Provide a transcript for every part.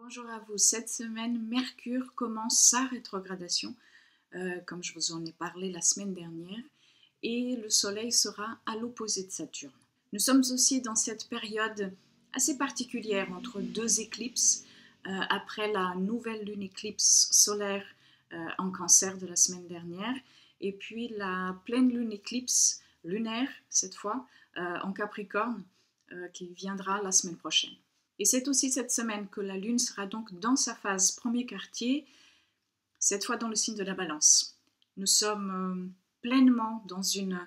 Bonjour à vous. Cette semaine, Mercure commence sa rétrogradation, comme je vous en ai parlé la semaine dernière, et le Soleil sera à l'opposé de Saturne. Nous sommes aussi dans cette période assez particulière entre deux éclipses, après la nouvelle lune éclipse solaire en Cancer de la semaine dernière, et puis la pleine lune éclipse lunaire, cette fois, en Capricorne, qui viendra la semaine prochaine. Et c'est aussi cette semaine que la Lune sera donc dans sa phase premier quartier, cette fois dans le signe de la Balance. Nous sommes pleinement dans une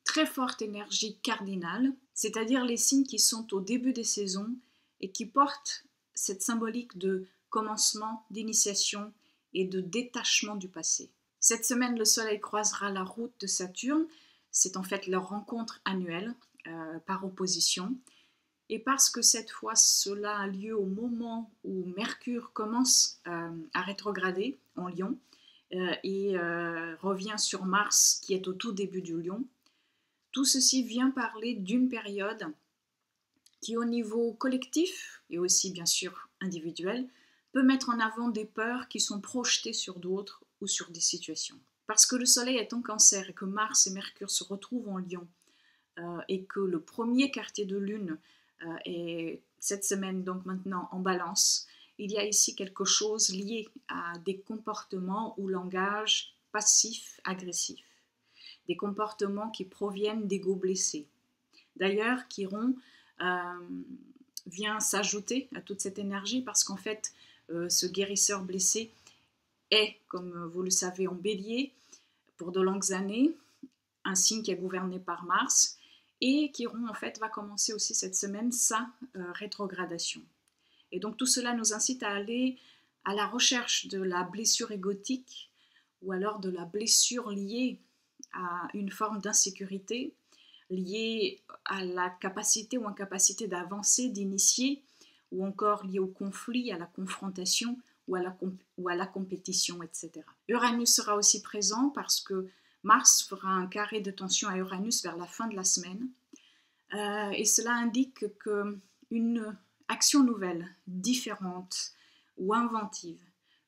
très forte énergie cardinale, c'est-à-dire les signes qui sont au début des saisons et qui portent cette symbolique de commencement, d'initiation et de détachement du passé. Cette semaine, le Soleil croisera la route de Saturne, c'est en fait leur rencontre annuelle par opposition. Et parce que cette fois cela a lieu au moment où Mercure commence à rétrograder en Lion et revient sur Mars qui est au tout début du Lion, tout ceci vient parler d'une période qui au niveau collectif et aussi bien sûr individuel peut mettre en avant des peurs qui sont projetées sur d'autres ou sur des situations. Parce que le Soleil est en Cancer et que Mars et Mercure se retrouvent en Lion et que le premier quartier de Lune et cette semaine donc maintenant en Balance, il y a ici quelque chose lié à des comportements ou langage passif, agressif, des comportements qui proviennent d'égos blessés. D'ailleurs, Chiron vient s'ajouter à toute cette énergie parce qu'en fait, ce guérisseur blessé est, comme vous le savez, en Bélier pour de longues années, un signe qui est gouverné par Mars. Et Chiron, en fait, va commencer aussi cette semaine sa rétrogradation. Et donc tout cela nous incite à aller à la recherche de la blessure égotique ou alors de la blessure liée à une forme d'insécurité, liée à la capacité ou incapacité d'avancer, d'initier, ou encore liée au conflit, à la confrontation ou à la compétition, etc. Uranus sera aussi présent parce que Mars fera un carré de tension à Uranus vers la fin de la semaine et cela indique qu'une action nouvelle, différente ou inventive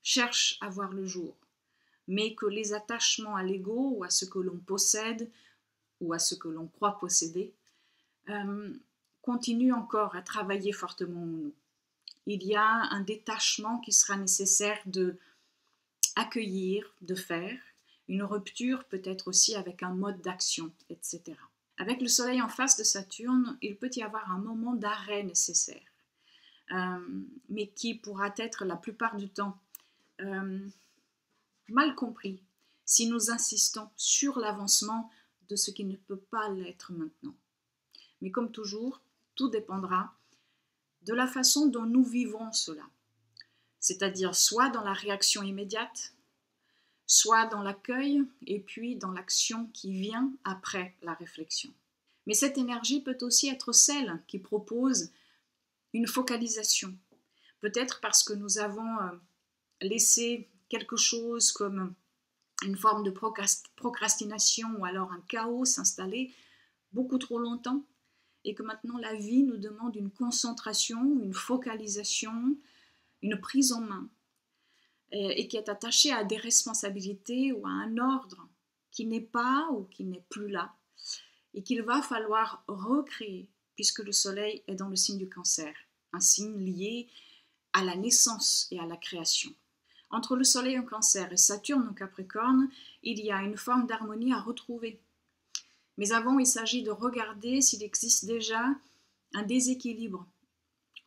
cherche à voir le jour, mais que les attachements à l'ego ou à ce que l'on possède ou à ce que l'on croit posséder continuent encore à travailler fortement en nous. Il y a un détachement qui sera nécessaire de accueillir, de faire, une rupture peut-être aussi avec un mode d'action, etc. Avec le Soleil en face de Saturne, il peut y avoir un moment d'arrêt nécessaire, mais qui pourra être la plupart du temps mal compris si nous insistons sur l'avancement de ce qui ne peut pas l'être maintenant. Mais comme toujours, tout dépendra de la façon dont nous vivons cela, c'est-à-dire soit dans la réaction immédiate, soit dans l'accueil et puis dans l'action qui vient après la réflexion. Mais cette énergie peut aussi être celle qui propose une focalisation, peut-être parce que nous avons laissé quelque chose comme une forme de procrastination ou alors un chaos s'installer beaucoup trop longtemps et que maintenant la vie nous demande une concentration, une focalisation, une prise en main et qui est attachée à des responsabilités ou à un ordre qui n'est pas ou qui n'est plus là et qu'il va falloir recréer puisque le Soleil est dans le signe du Cancer, un signe lié à la naissance et à la création. Entre le Soleil en Cancer et Saturne en Capricorne, il y a une forme d'harmonie à retrouver. Mais avant, il s'agit de regarder s'il existe déjà un déséquilibre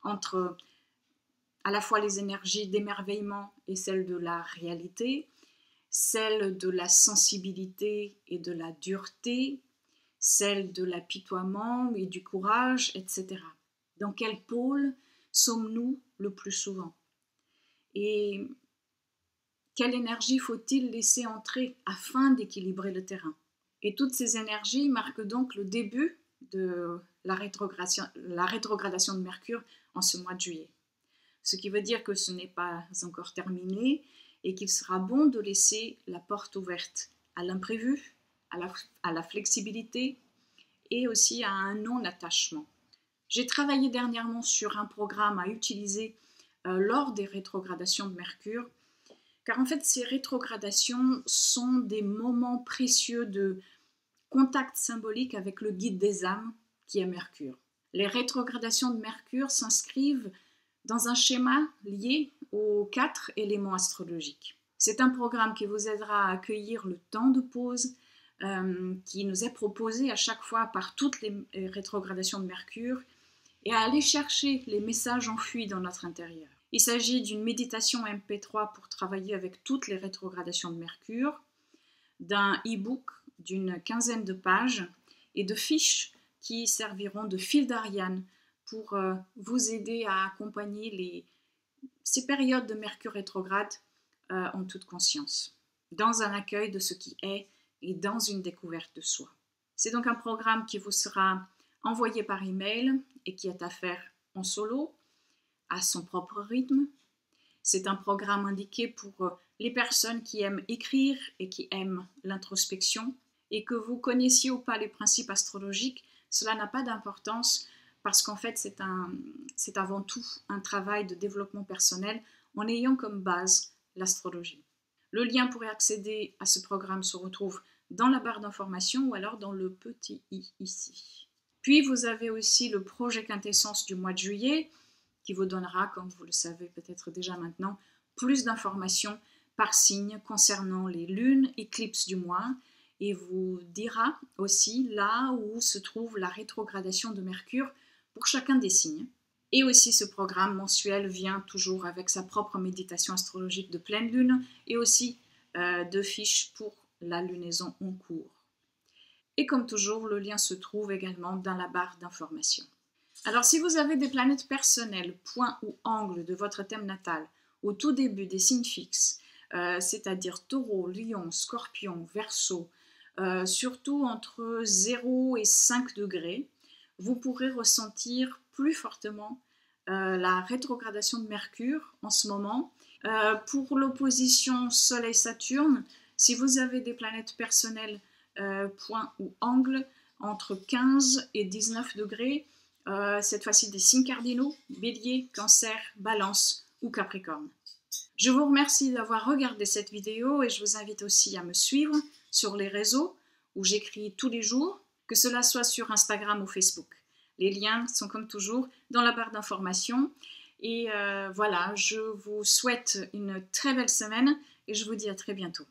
entre à la fois les énergies d'émerveillement et celles de la réalité, celles de la sensibilité et de la dureté, celles de l'apitoiement et du courage, etc. Dans quel pôle sommes-nous le plus souvent? Et quelle énergie faut-il laisser entrer afin d'équilibrer le terrain? Et toutes ces énergies marquent donc le début de la rétrogradation de Mercure en ce mois de juillet. Ce qui veut dire que ce n'est pas encore terminé et qu'il sera bon de laisser la porte ouverte à l'imprévu, à la flexibilité et aussi à un non-attachement. J'ai travaillé dernièrement sur un programme à utiliser lors des rétrogradations de Mercure, car en fait ces rétrogradations sont des moments précieux de contact symbolique avec le guide des âmes qui est Mercure. Les rétrogradations de Mercure s'inscrivent dans un schéma lié aux 4 éléments astrologiques. C'est un programme qui vous aidera à accueillir le temps de pause qui nous est proposé à chaque fois par toutes les rétrogradations de Mercure et à aller chercher les messages enfouis dans notre intérieur. Il s'agit d'une méditation MP3 pour travailler avec toutes les rétrogradations de Mercure, d'un e-book d'une 15aine de pages et de fiches qui serviront de fil d'Ariane pour vous aider à accompagner ces périodes de Mercure rétrograde en toute conscience, dans un accueil de ce qui est et dans une découverte de soi. C'est donc un programme qui vous sera envoyé par email et qui est à faire en solo, à son propre rythme. C'est un programme indiqué pour les personnes qui aiment écrire et qui aiment l'introspection. Et que vous connaissiez ou pas les principes astrologiques, cela n'a pas d'importance parce qu'en fait c'est avant tout un travail de développement personnel en ayant comme base l'astrologie. Le lien pour accéder à ce programme se retrouve dans la barre d'information ou alors dans le petit i ici. Puis vous avez aussi le projet Quintessence du mois de juillet qui vous donnera, comme vous le savez peut-être déjà maintenant, plus d'informations par signe concernant les lunes, éclipses du mois et vous dira aussi là où se trouve la rétrogradation de Mercure pour chacun des signes. Et aussi ce programme mensuel vient toujours avec sa propre méditation astrologique de pleine lune et aussi deux fiches pour la lunaison en cours. Et comme toujours, le lien se trouve également dans la barre d'information. Alors si vous avez des planètes personnelles, points ou angles de votre thème natal au tout début des signes fixes, c'est-à-dire Taureau, Lion, Scorpion, Verseau, surtout entre 0 et 5 degrés, vous pourrez ressentir plus fortement la rétrogradation de Mercure en ce moment. Pour l'opposition Soleil-Saturne, si vous avez des planètes personnelles, points ou angles, entre 15 et 19 degrés, cette fois-ci des signes cardinaux, Bélier, Cancer, Balance ou Capricorne. Je vous remercie d'avoir regardé cette vidéo et je vous invite aussi à me suivre sur les réseaux où j'écris tous les jours, que cela soit sur Instagram ou Facebook. Les liens sont comme toujours dans la barre d'information. Et voilà, je vous souhaite une très belle semaine et je vous dis à très bientôt.